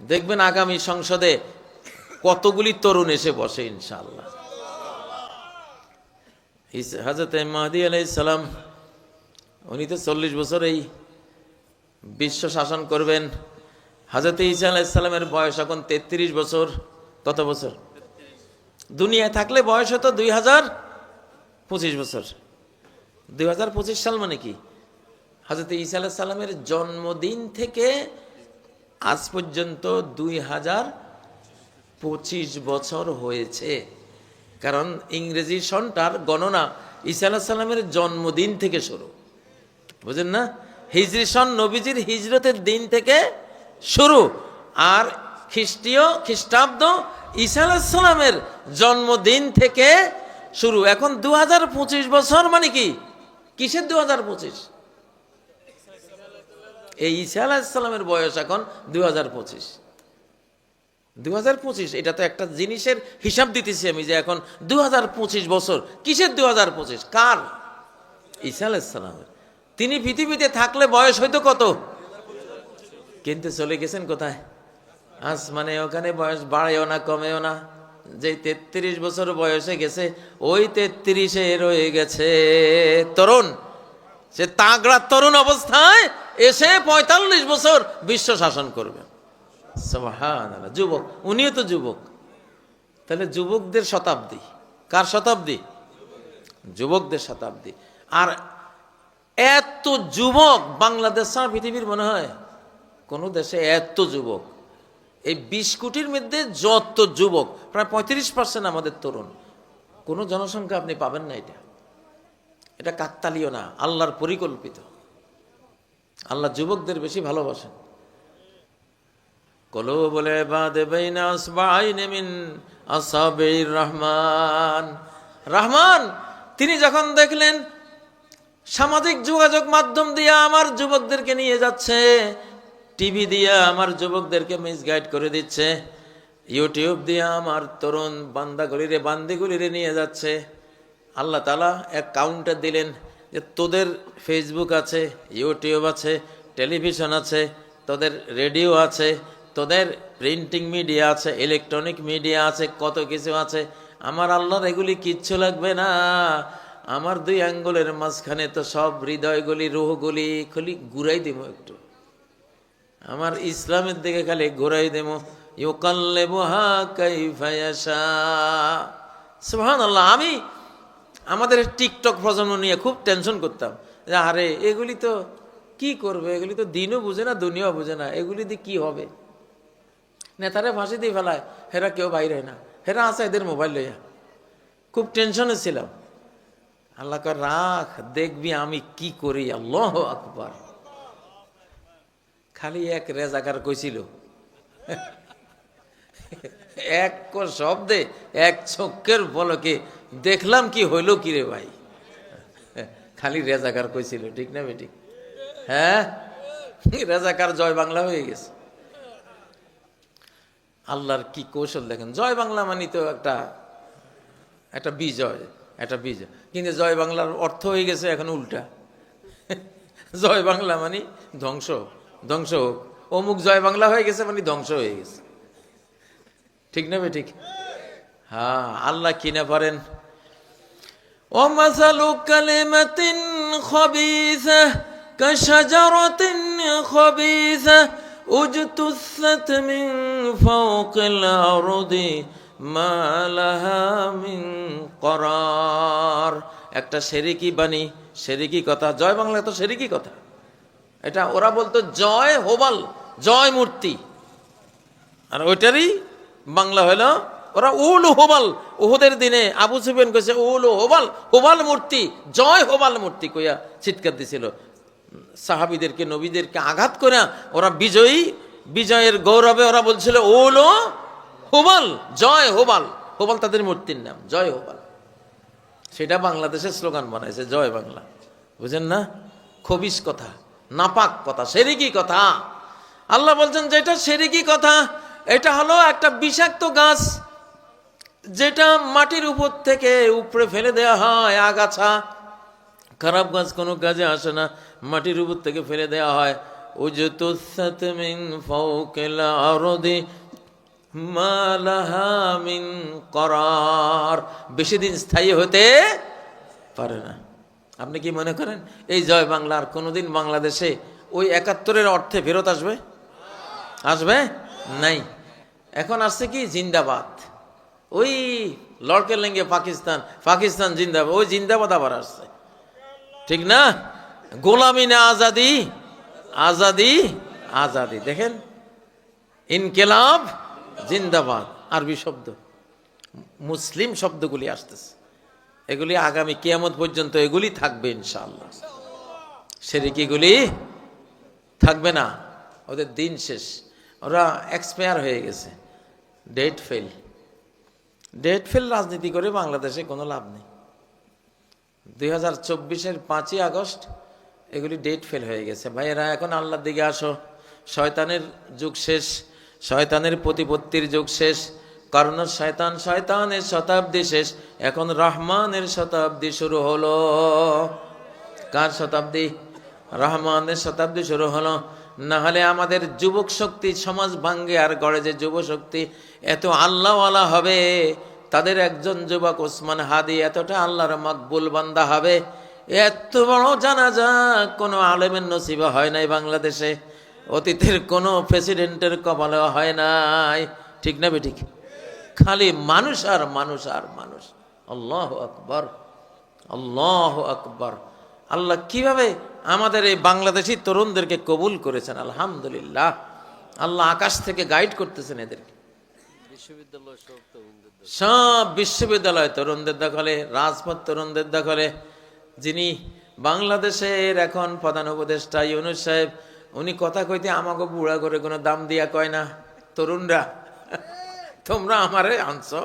দেখবেন আগামী সংসদে কতগুলি তরুণ এসে বসে ইনশাআল্লাহ। হযরত মাহদী আলাইহিস সালাম উনি তো 40 বছর এই বিশ্ব শাসন করবেন। হযরত ঈসা আলাইহিস সালামের বয়স এখন 33 বছর। কত বছর? দুনিয়ায় থাকলে বয়স হতো 2025 বছর। 2025 সাল মানে কি? হযরত ঈসা আলাইহিস সালামের জন্মদিন থেকে আজ পর্যন্ত 2025 বছর হয়েছে। কারণ ইংরেজি সনটার গণনা ঈসা আলাইহিস সালামের জন্মদিন থেকে শুরু, বুঝেন না? হিজরি সন নবীজির হিজরতের দিন থেকে শুরু, আর খ্রিস্টাব্দ ঈসা আলাইহিস সালামের জন্মদিন থেকে শুরু। এখন 2025 বছর মানে কি? কিসের 2025? এই ঈসা আলাইহিস সালামের বয়স এখন 2025। এটা তো একটা জিনিসের হিসাব দিতেছি আমি, যে এখন 2025 বছর। কিসের 2025? কার? ঈসা আলাইহিস সালামের। তিনি পৃথিবীতে থাকলে বয়স হয়তো কত, কিন্তু চলে গেছেন কোথায়? আজ মানে ওখানে বয়স বাড়েও না কমেও না। যে 33 বছর বয়সে গেছে, ওই 33-এ রয়ে গেছে তরুণ। সে তাগড়া তরুণ অবস্থায় এসে 45 বছর বিশ্ব শাসন করবে। সুবহানাল্লাহ। যুবক, উনিও তো যুবক। তাহলে যুবকদের শতাব্দী। কার শতাব্দী? যুবকদের শতাব্দী। আর এত যুবক বাংলাদেশ ছাড়া পৃথিবীর মনে হয় কোন দেশে এত যুবক। এই 20 কোটির মধ্যে যত যুবক, প্রায় 35% আমাদের তরুণ। কোন জনসংখ্যা আপনি পাবেন না। এটা কাকতালীয় না, আল্লাহর পরিকল্পিত। আল্লাহ যুবকদের বেশি ভালোবাসেন। কুলুবুল ইবাদি বাইনা আসবাইনি মিন আসাবির রহমান। রহমান তিনি যখন দেখলেন সামাজিক যোগাযোগ মাধ্যম দিয়ে আমার যুবকদেরকে নিয়ে যাচ্ছে, টিভি দিয়ে আমার যুবকদেরকে মিসগাইড করে দিচ্ছে, ইউটিউব দিয়ে আমার তরুণ বান্দিগুলিরে নিয়ে যাচ্ছে, আল্লাহ তাআলা এক কাউন্টার দিলেন যে তোদের ফেসবুক আছে, ইউটিউব আছে, টেলিভিশন আছে, তোদের রেডিও আছে, তোদের প্রিন্টিং মিডিয়া আছে, ইলেকট্রনিক মিডিয়া আছে, কত কিছু আছে। আমার আল্লাহর এগুলি কিচ্ছু লাগবে না। আমার 2 আঙ্গুলের মাঝখানে তো সব হৃদয়গুলি, রুহগুলি খালি ঘুরাই দেব একটু। আমার ইসলামের দিকে খালি ঘুরাই দেব। ইউকাল্লিবুহা কাইফা ইয়াশা। সুবহানাল্লাহ। আমি আমাদের টিকটক প্রজন্ম নিয়ে খুব টেনশন করতাম যে আরে এগুলি তো কি করবে, এগুলি তো দিনও বুঝে না দুনিয়াও বুঝে না, এগুলি দিয়ে কি হবে? নেতারে ফাঁসি দিয়ে ফেলায়, হেরা কেউ বাইরে হয় না, হেরা আছে এদের মোবাইল লইয়া। খুব টেনশনে ছিলাম। আল্লাহ কর রাখ, দেখবি আমি কি করি। আল্লাহু আকবার। খালি এক রেজাকার কইছিল, এক শব্দে, এক চোখের পলকে দেখলাম কি হইল কি রে ভাই। খালি রেজাকার কইছিল, ঠিক না বেঠিক? হ্যাঁ, রেজাকার জয় বাংলা হয়ে গেছে। আল্লাহর কি কৌশল দেখেন। জয় বাংলা মানে তো একটা বিজয়, একটা বিজয়। কিন্তু জয় বাংলার অর্থ হয়ে গেছে এখন উল্টা। জয় বাংলা মানে ধ্বংস, ধ্বংস হোক। অমুক জয় বাংলা হয়ে গেছে মানে ধ্বংস হয়ে গেছে, ঠিক না বেঠিক? হ্যাঁ, আল্লাহ কি না পারেন। ওয়ামাসালু কালিমাতিন খাবিসা কাশাজারাতিন খাবিসা উজতুসাত মিন ফাওকিল আরদি মা লাহা মিন করার। একটা শিরকি বাণী, শিরকি কথা। জয় বাংলা তো শিরকি কথা। এটা ওরা বলতো জয় হোবাল, জয় মূর্তি। আর ওইটারই বাংলা হলো ওরা উল হোবাল। উহুদের দিনে আবু সুফিয়ান কইছে উল হোবাল, হোবাল মূর্তি, জয় হোবাল মূর্তি কইয়া চিৎকার দিছিল। সাহাবীদেরকে, নবীদেরকে আঘাত করে ওরা বিজয়ের গৌরবে ওরা বলছিল উল হোবাল, জয় হোবাল। হোবাল তাদের মূর্তির নাম, জয় হোবাল। সেটা বাংলাদেশের স্লোগান বানাইছে জয় বাংলা। বুঝেন না? খবিস কথা, নাপাক কথা, শিরকি কথা। আল্লাহ বলছেন যেটা শিরকি কথা, এটা হলো একটা বিষাক্ত গাছ, যেটা মাটির উপর থেকে উপরে ফেলে দেওয়া হয়। আগাছা, খারাপ গাছ কোনো কাজে আসে না, মাটির উপর থেকে ফেলে দেওয়া হয়। উজতুসাত মিন ফাওকিল আরদি মা লাহা মিন করার, বেশি দিন স্থায়ী হতে পারে না। আপনি কি মনে করেন এই জয় বাংলার কোনোদিন বাংলাদেশে ওই ৭১-এর অর্থে ফেরত আসবে? আসবে নাই। এখন আসছে কি জিন্দাবাদ, ওই লড়কে লেঙ্গে পাকিস্তান, পাকিস্তান জিন্দাবাদ, ওই জিন্দাবাদ আবার আসছে, ঠিক না? গোলামি না আজাদি, আজাদি আজাদি। দেখেন ইনকিলাব জিন্দাবাদ আরবি শব্দ, মুসলিম শব্দগুলি আসতেছে, এগুলি আগামী কিয়ামত পর্যন্ত এগুলি থাকবে ইনশাআল্লাহ। শিরকিগুলি থাকবে না, ওদের দিন শেষ, ওরা এক্সপায়ার হয়ে গেছে, ডেট ফেল। ডেট ফেল রাজনীতি করে বাংলাদেশে কোনো লাভ নেই। 2024-এর 5ই আগস্ট এগুলি ডেট ফেল হয়ে গেছে। ভাইয়েরা এখন আল্লাহর দিকে আসো, শয়তানের যুগ শেষ, শয়তানের প্রতিপত্তির যুগ শেষ, কারণ শয়তানের শতাব্দী শেষ, এখন রহমানের শতাব্দী শুরু হলো। কার শতাব্দী? রহমানের শতাব্দী শুরু হলো। না হলে আমাদের যুবক শক্তি সমাজ ভাঙ্গে আর গড়ে যে যুব শক্তি এত আল্লাহওয়ালা হবে, তাদের একজন যুবক ওসমান হাদি এতটা আল্লাহর মকবুল বান্দা হবে, এত বড় জানাজা কোনো আলেমের নসিবে হয় নাই বাংলাদেশে, অতীতের কোনো প্রেসিডেন্টের কপালেও হয় নাই, ঠিক না বেঠিক? খালি মানুষ আর মানুষ আর মানুষ। আল্লাহু আকবার, আল্লাহু আকবার। আল্লাহ কিভাবে আমাদের এই বাংলাদেশি তরুণদেরকে কবুল করেছেন, আলহামদুলিল্লাহ। আল্লাহ আকাশ থেকে গাইড করতেছেন এদেরকে। সব বিশ্ববিদ্যালয় তরুণদের দখলে, রাজপথ তরুণদের দখলে। যিনি বাংলাদেশের এখন প্রধান উপদেষ্টা ইউনূস সাহেব, উনি কথা কইতে আমাকে বুড়া করে কোনো দাম দিয়া কয় না, তরুণরা তোমরা আমারে আনছো,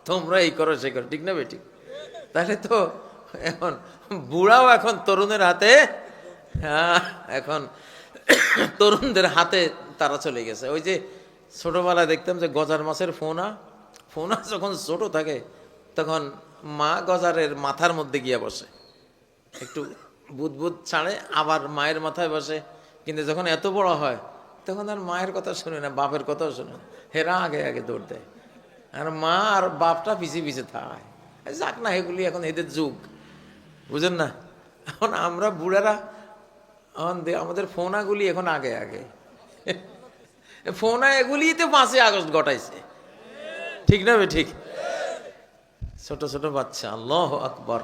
তোমরা এই করো সে করো, ঠিক না বেঠিক? তাহলে তো এখন বুড়াও এখন তরুণের হাতে, হ্যাঁ এখন তরুণদের হাতে তারা চলে গেছে। ওই যে ছোটবেলায় দেখতাম যে গজার মাছের ফোনা, ফোনা যখন ছোট থাকে তখন মা গজারের মাথার মধ্যে গিয়ে বসে, একটু বুদবুদ ছাড়ে, আবার মায়ের মাথায় বসে। কিন্তু যখন এত বড় হয় তখন আর মায়ের কথা শুনে না, বাপের কথাও শুনে না, হেরা আগে আগে দৌড় দেয়, আর মা আর বাপটা পিছিয়ে পিছিয়ে থাকে। যাক না, এগুলি এখন এদের যুগ, বুঝেন না? এখন আমরা বুড়ারা আমাদের ফোনাগুলি এখন আগে আগে, ফোনা এগুলিতে 5ই আগস্ট ঘটাইছে, ঠিক না বে ঠিক? ছোট ছোট বাচ্চা, আল্লাহু আকবার।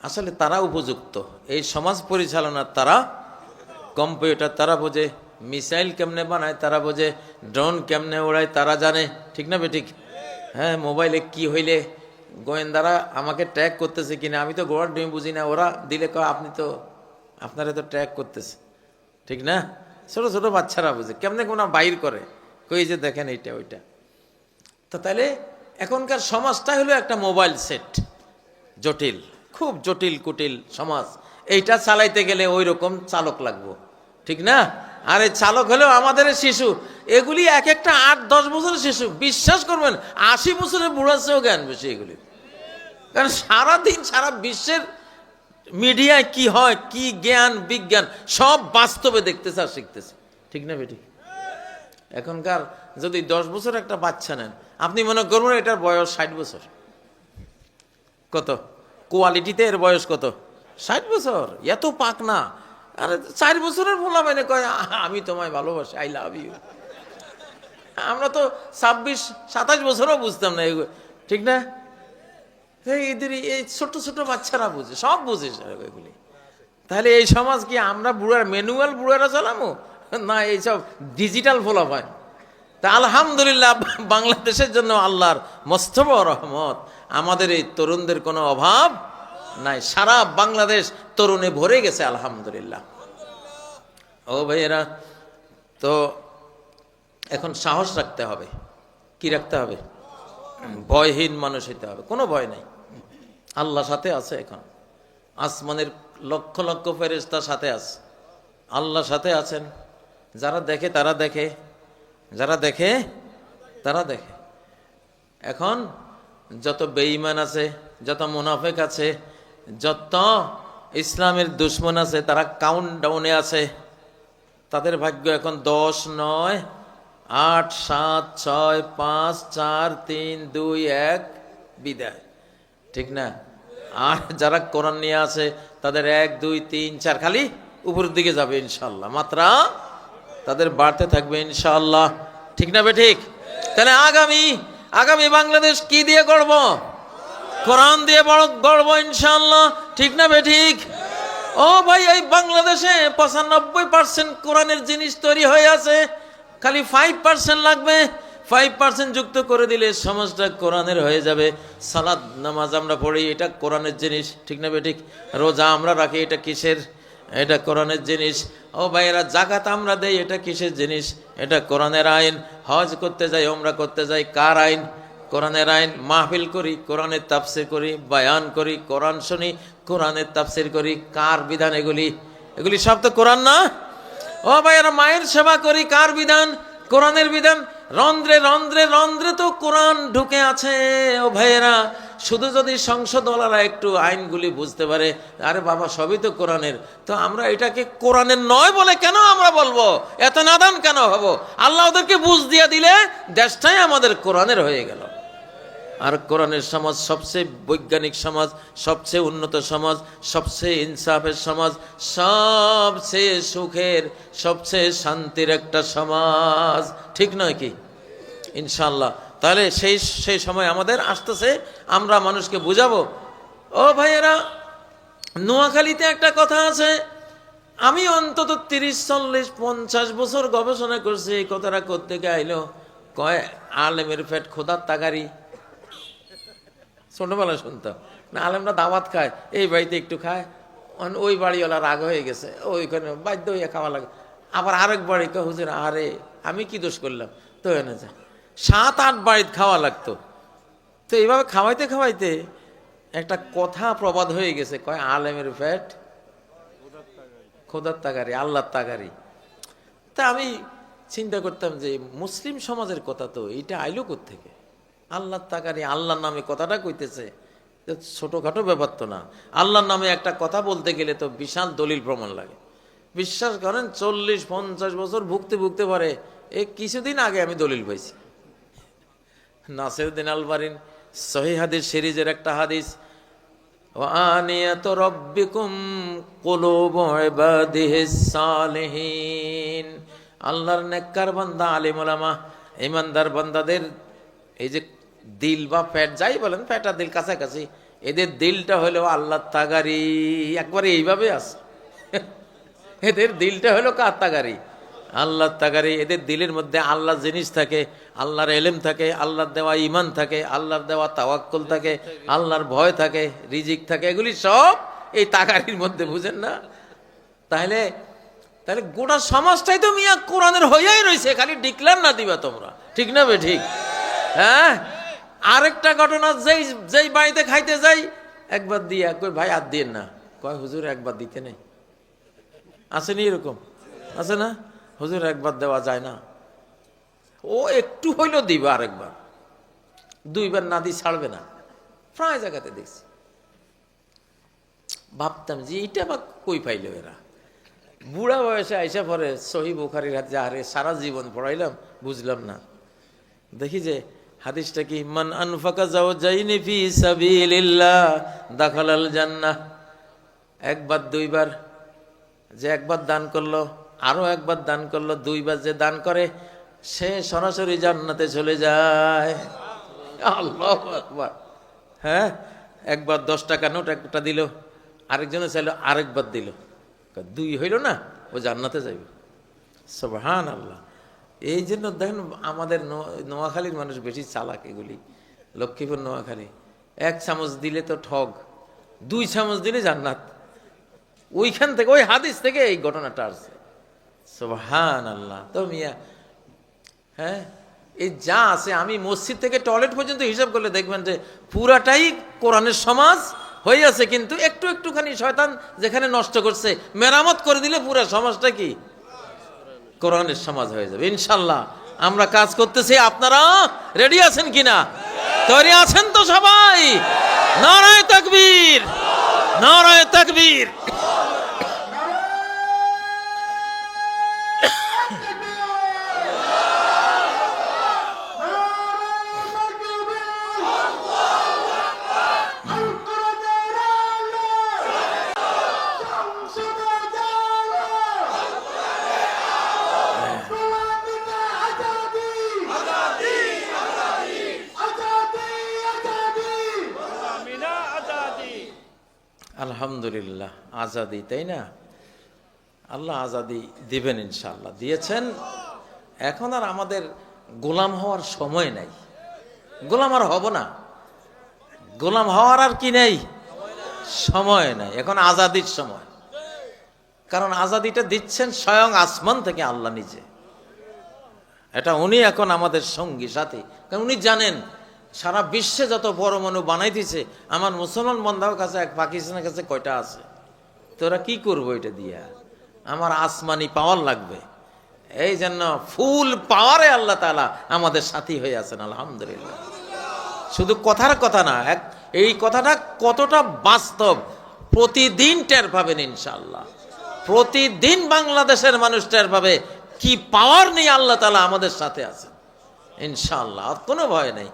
আসলে তারা উপযুক্ত এই সমাজ পরিচালনার, তারা কম্পিউটার তারা বোঝে, মিসাইল কেমনে বানায় তারা বোঝে, ড্রোন কেমনে ওড়ায় তারা জানে, ঠিক না বে ঠিক? হ্যাঁ, মোবাইলে কি হইলে গোয়েন্দারা আমাকে ট্র্যাক করতেছে কিনা, আমি তো গোড়ার ডুমি বুঝি না, ওরা দিলে কয় আপনি তো, আপনারা তো ট্র্যাক করতেছে, ঠিক না? ছোট ছোট বাচ্চারা বুঝে কেমনে কোনা বাইর করে, কই যে দেখেন এইটা ওইটা। তো তাহলে এখনকার সমাজটা হলো একটা মোবাইল সেট, জটিল, খুব জটিল কুটিল সমাজ। এইটা চালাইতে গেলে ওই রকম চালক লাগবো, ঠিক না? আর এই চালক হলেও আমাদের শিশু, এগুলি এক একটা 8-10 বছরের শিশু, বিশ্বাস করবেন 80 বছরের বুড়ার চেয়েও জ্ঞান বেশি এগুলি। কারণ সারাদিন সারা বিশ্বের মিডিয়ায় কি হয়, কি জ্ঞান বিজ্ঞান সব বাস্তবে দেখতেছে আর শিখতেছে, ঠিক না বেটি? এখনকার যদি 10 বছর একটা বাচ্চা নেন, আপনি মনে করবেন এটার বয়স 60 বছর। কত কোয়ালিটিতে এর বয়স কত? 60 বছর। এত পাক না। আর 4 বছরের বলা মানে কয় আমি তোমায় ভালোবাসি, আই লাভ ইউ। আমরা তো 26-27 বছরও বুঝতাম না, ঠিক না? এদের এই ছোট ছোট বাচ্চারা বুঝে, সব বুঝে এগুলি। তাহলে এই সমাজ কি আমরা বুড়ার ম্যানুয়াল বুড়ারা চালামো না এইসব ডিজিটাল ফলাফল? তা আলহামদুলিল্লাহ, বাংলাদেশের জন্য আল্লাহর মস্ত বড় রহমত, আমাদের এই তরুণদের কোনো অভাব নাই। সারা বাংলাদেশ তরুণে ভরে গেছে আলহামদুলিল্লাহ। ও ভাইয়েরা, তো এখন সাহস রাখতে হবে। কি রাখতে হবে? ভয়হীন মানুষ হইতে হবে, কোনো ভয় নাই। আল্লাহ সাথে আছে, এখন আসমানের লক্ষ লক্ষ ফেরেশতা সাথে আছে, আল্লাহ সাথে আছেন। যারা দেখে তারা দেখে, যারা দেখে তারা দেখে। এখন যত বেঈমান আছে, যত মুনাফিক আছে, যত ইসলামের দুশমন আছে, তারা কাউন্টডাউনে আছে, তাদের ভাগ্য এখন 10, 9, 8, 7, 6, 5, 4, 3, 2, 1 বিদায়, ঠিক না? আর যারা কোরআন নিয়ে আছে তাদের 1, 2, 3, 4 খালি উপরের দিকে যাবে ইনশাল্লাহ, মাত্রা তাদের বাড়তে থাকবে ইনশাআল্লাহ, ঠিক না ঠিক? তাহলে আগামী বাংলাদেশ কি দিয়ে গড়ব? কোরআন দিয়ে গড়ব ইনশাআল্লাহ, ঠিক না ঠিক? ও ভাই, এই বাংলাদেশে 95% কোরআনের জিনিস তৈরি হয়ে আছে, খালি 5% লাগবে। 5% যুক্ত করে দিলে সমাজটা কোরআনের হয়ে যাবে। সালাত নামাজ আমরা পড়ি, এটা কোরআনের জিনিস, ঠিক না ঠিক? রোজা আমরা রাখি, এটা কিসের? এটা কোরআনের জিনিস। ও ভাইয়েরা, জাকাত আমরা দেই, এটা কিসের জিনিস? এটা কোরআনের আইন। হজ করতে যাই, ওমরা করতে যাই, কার আইন? কোরআনের আইন। মাহফিল করি, কোরআনের তাফসির করি, বায়ান করি, কোরআন শুনি, কোরআনের তাফসির করি, কার বিধান এগুলি সব তো কোরআন না? ও ভাইয়েরা, মায়ের সেবা করি, কার বিধান? কোরআনের বিধান। রন্ধ্রে রন্ধ্রে রন্ধ্রে তো কোরআন ঢুকে আছে। ও ভাইয়েরা, শুধু যদি সংসদওয়ালারা একটু আইনগুলি বুঝতে পারে, আরে বাবা সবই তো কোরআনের, তো আমরা এটাকে কোরআনের নয় বলে কেন আমরা বলবো? এত নাদান কেন হব? আল্লাহ ওদেরকে বুঝ দিয়ে দিলে দেশটাই আমাদের কোরআনের হয়ে গেল। আর কোরআনের সমাজ সবচেয়ে বৈজ্ঞানিক সমাজ, সবচেয়ে উন্নত সমাজ, সবচেয়ে ইনসাফের সমাজ, সবচেয়ে সুখের, সবচেয়ে শান্তির একটা সমাজ, ঠিক নয় কি? ইনশাআল্লাহ। তাহলে সেই সময় আমাদের আসতেছে, আমরা মানুষকে বুঝাবো। ও ভাইয়েরা, নোয়াখালীতে একটা কথা আছে, আমি অন্তত 30, 40, 50 বছর গবেষণা করছি। এই কথাটা কোত্থেকে আইলো? কয় আলেমের পেট খোদার তাগারি। ছোটবেলায় শুনতাম না, আলেমরা দাওয়াত খায়, এই বাড়িতে একটু খায়, ওই বাড়িওয়ালা রাগ হয়ে গেছে, ওইখানে বাধ্য হইয়া খাওয়া লাগে। আবার আরেক বাড়ি কয়, হুজুর আরে আমি কি দোষ করলাম, তো এনে যায় 7-8 বাড়িতে খাওয়া লাগতো। তো এইভাবে খাওয়াইতে খাওয়াইতে একটা কথা প্রবাদ হয়ে গেছে, কয় আলেমের পেট খোদার তাগারি, আল্লাহর তাগারি। তা আমি চিন্তা করতাম যে মুসলিম সমাজের কথা, তো এইটা আইলো কোত্থেকে? আল্লাহর তাগারি, আল্লাহর নামে কথাটা কইতেছে, ছোটখাটো ব্যাপার তো না। আল্লাহর নামে একটা কথা বলতে গেলে তো বিশাল দলিল প্রমাণ লাগে। বিশ্বাস করেন, 40-50 বছর ভুগতে ভুগতে পারে। এই কিছুদিন আগে আমি দলিল পাইছি, নাসিরউদ্দিন আলবারীর সহিহ হাদিস সিরিজের একটা হাদিস, ওয়ানিয়াতু রাব্বিকুম কুলুবু ইবাদিহিস সালিহিন। আল্লাহর নেককার বান্দা, আলিম ওলামা, ইমানদার বান্দাদের এই যে দিল বা পেট, যাই বলেন, পেট আর দিল কাছাকাছি, এদের দিলটা হলো আল্লাহর তাগারি। একবারে এইভাবে আছে, এদের দিলটা হলো কার তাগারি? আল্লাহর তাগারি। এদের দিলের মধ্যে আল্লাহর জিনিস থাকে, আল্লাহর এলেম থাকে, আল্লাহর দেওয়া ইমান থাকে, আল্লাহর দেওয়া তাওয়াক্কুল থাকে, আল্লাহর ভয় থাকে, রিজিক থাকে, এগুলি সব এই তাগারির মধ্যে, বুঝেন না? তাহলে গোটা সমাজটাই তো মিয়া কোরআনের হইয়াই রয়েছে, খালি ডিক্লার না দিবা তোমরা, ঠিক না বে ঠিক? হ্যাঁ। আরেকটা ঘটনা, যেই বাড়িতে খাইতে যাই, একবার দিয়া কই ভাই আর দিন না, কয় হুজুর একবার দিতে নেই। আসেনি এরকম? আছে না? হুজুর একবার দেওয়া যায় না। ও একটু হইলেও দিবা, আরেকবার 2বার না দিয়ে ছাড়বে না। প্রায় জায়গাতে দেখছি। ভাবতাম যে এইটা বা কই পাইল এরা? বুড়া বয়সে আইসা পরে সহিহ বুখারীর হাদিস, আরে সারা জীবন পড়াইলাম, বুঝলাম না। দেখি যে হাদিসটা কি, মান আনফাকা যাওজাইনি ফি সাবিলিল্লাহ দাখালাল জান্নাহ। একবার 2বার, যে একবার দান করলো, আরো একবার দান করলো, 2বার যে দান করে সে সরাসরি জান্নাতে চলে যায়। আল্লাহু আকবার। হ্যাঁ, একবার 10 টাকা নোট একটা দিল, আরেকজনে চাইলো আরেকবার দিল, 2 হইল না, ও জান্নাতে যাইবে। সুবহানাল্লাহ। এই জন্য দেখেন আমাদের নোয়াখালীর মানুষ বেশি চালাক। এগুলি লক্ষ্মীপুর, নোয়াখালী, 1 চামচ দিলে তো ঠগ, 2 চামচ দিলে জান্নাত। ওইখান থেকে, ওই হাদিস থেকে এই ঘটনাটা আসছে। সুবহানাল্লাহ। তো মিয়া, হ্যাঁ, এই যা আছে, আমি মসজিদ থেকে টয়লেট পর্যন্ত হিসাব করলে দেখবেন যে পুরাটাই কোরআনের সমাজ হয়ে আছে, কিন্তু একটুখানি শয়তান যেখানে নষ্ট করছে, মেরামত করে দিলে পুরা সমাজটা কি কোরআনের সমাজ হয়ে যাবে ইনশাল্লাহ। আমরা কাজ করতেছি, আপনারা রেডি আছেন কিনা? তৈরি আছেন তো সবাই? নারায়ে তাকবীর, নারায়ে তাকবীর। আলহামদুলিল্লাহ, আজাদি, তাই না? আল্লাহ আজাদি দিবেন ইনশাআল্লাহ, দিয়েছেন। এখন আর আমাদের গোলাম হওয়ার সময় নাই, গোলাম আর হব না, গোলাম হওয়ার আর কি নেই, সময় নাই, এখন আজাদির সময়। কারণ আজাদিটা দিচ্ছেন স্বয়ং আসমান থেকে আল্লাহ নিজে, এটা উনি এখন আমাদের সঙ্গী সাথী। কারণ উনি জানেন সারা বিশ্বে যত পরমাণু বানাইতেছে, আমার মুসলমান বন্ধার কাছে, এক পাকিস্তানের কাছে কয়টা আছে, তোরা কি করবো এটা দিয়া? আমার আসমানি পাওয়ার লাগবে। এই জন্য ফুল পাওয়ারে আল্লাহ তাআলা আমাদের সাথী হয়ে আছেন, আলহামদুলিল্লাহ। শুধু কথার কথা না, এই কথাটা কতটা বাস্তব প্রতিদিন টের পাবেন ইনশাআল্লাহ। প্রতিদিন বাংলাদেশের মানুষ টের পাবে কি পাওয়ার নেই, আল্লাহ তাআলা আমাদের সাথে আছেন ইনশাআল্লাহ, আর কোনো ভয় নেই।